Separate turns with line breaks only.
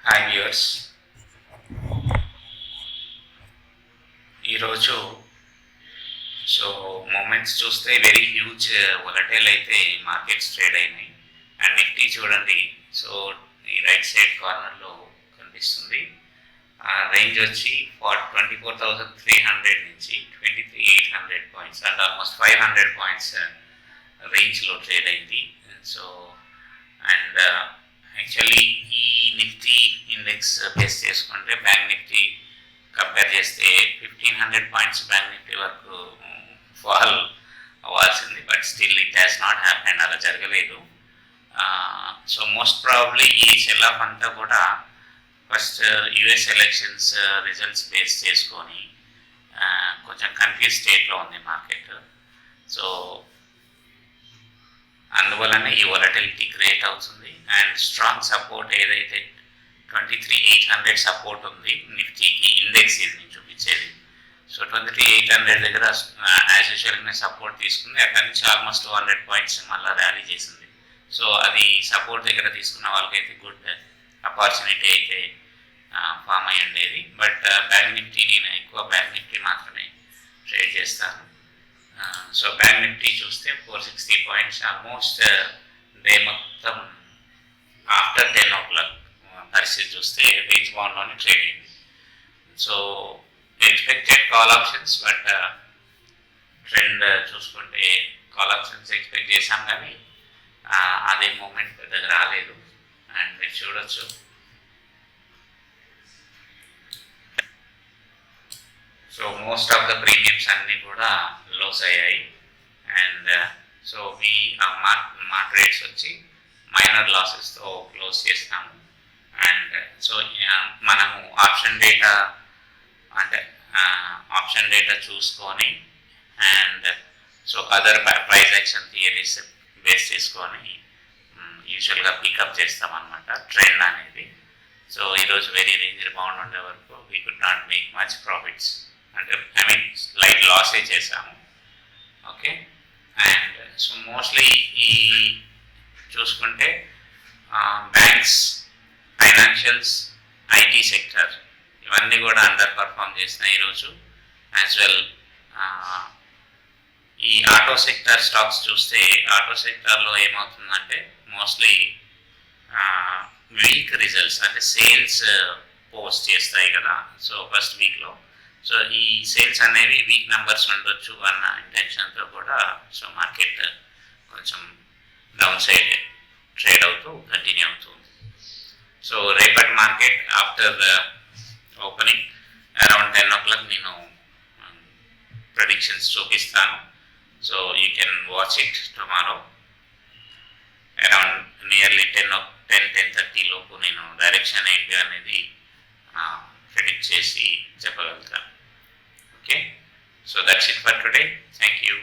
Hi viewers, ఈరోజు moments చూస్తే very huge volatile అయితే మార్కెట్స్ ట్రేడ్ అయినాయి. అండ్ నిఫ్టీ చూడండి, సో ఈ రైట్ సైడ్ కార్నర్లో కనిపిస్తుంది. రేంజ్ వచ్చి 24,300 నుంచి 23,800 పాయింట్స్ అండ్ ఆల్మోస్ట్ 500 పాయింట్స్ రేంజ్లో ట్రేడ్ అయింది. సో అండ్ యాక్చువల్లీ ఈ నిఫ్టీ ఇండెక్స్ బేస్ చేసుకుంటే బ్యాంక్ నిఫ్టీ కంపేర్ చేస్తే 1,500 పాయింట్స్ బ్యాంక్ నిఫ్టీ వరకు ఫాల్ అవ్వాల్సింది, but still it has not happened, అలా జరగలేదు. సో మోస్ట్ ప్రాబబ్లీ ఈ సెల్ ఆఫ్ అంతా కూడా first US elections results base చేసుకొని కొంచెం కన్ఫ్యూజ్ స్టేట్లో ఉంది మార్కెట్. సో అందువల్లనే ఈ వొలటిలిటీ క్రియేట్ అవుతుంది. అండ్ స్ట్రాంగ్ సపోర్ట్ ఏదైతే 23,800 సపోర్ట్ ఉంది నిఫ్టీకి, ఇండెక్స్ ఇది నేను చూపించేది. సో 23,800 దగ్గర యాజ్ యూజువల్గా సపోర్ట్ తీసుకుంది. అక్కడి నుంచి ఆల్మోస్ట్ 200 పాయింట్స్ మళ్ళీ ర్యాలీ చేసింది. సో అది సపోర్ట్ దగ్గర తీసుకున్న వాళ్ళకైతే గుడ్ ఆపర్చునిటీ అయితే ఫామ్ అయి ఉండేది. బట్ బ్యాంక్ నిఫ్టీ నేను ఎక్కువ బ్యాంక్ నిఫ్టీ మాత్రమే ట్రేడ్ చేస్తాను. సో బ్యాంక్ నిఫ్టీ చూస్తే 460 పాయింట్స్ ఆల్మోస్ట్ డే మొత్తం ఆఫ్టర్ 10 o'clock పరిస్థితి చూస్తే రేంజ్ బౌండ్లోనే ట్రేడ్ అయింది. So expected call options, but trend చూసుకుంటే కాల్ ఆప్షన్స్ ఎక్స్పెక్ట్ చేశాం కానీ అదే మూమెంట్ పెద్దగా రాలేదు. అండ్ మీరు చూడొచ్చు, so most of the premiums అన్నీ కూడా లోస్ అయ్యాయి. అండ్ సో మా ట్రేడ్స్ వచ్చి మైనర్ లాసెస్తో క్లోజ్ చేస్తాము. అండ్ సో మనము ఆప్షన్ డేటా చూసుకొని and so other price action theories base చేసుకొని యూజువల్గా పికప్ చేస్తామన్నమాట ట్రెండ్ అనేది. సో ఈరోజు వెరీ రేంజ్ బౌండ్ ఉండే వరకు we could not make much profits, అంటే లైట్ లాసే చేసాము. ఓకే. అండ్ సో మోస్ట్లీ ఈ చూసుకుంటే బ్యాంక్స్, ఫైనాన్షియల్స్, ఐటీ సెక్టర్ ఇవన్నీ కూడా అండర్ పర్ఫామ్ చేసినాయి ఈరోజు. యాజ్ వెల్ ఈ ఆటో సెక్టర్ స్టాక్స్ చూస్తే ఆటో సెక్టర్లో ఏమవుతుందంటే మోస్ట్లీ వీక్ రిజల్ట్స్, అంటే సేల్స్ పోస్ట్ చేస్తాయి కదా. సో ఫస్ట్ వీక్లో సో ఈ సేల్స్ అనేవి వీక్ నెంబర్స్ ఉండొచ్చు అన్న ఇంటెన్షన్తో కూడా సో మార్కెట్ కొంచెం డౌన్ సైడ్ ట్రేడ్ అవుతూ కంటిన్యూ అవుతుంది. సో రేపటి market after opening around 10 o'clock నేను ప్రెడిక్షన్స్ చూపిస్తాను. So you can watch it tomorrow around nearly 10:30 లోపు నేను డైరెక్షన్ ఏంటి అనేది ప్రెడిక్ట్ చేసి చెప్పగలుగుతాను. Okay, so that's it for today. Thank you.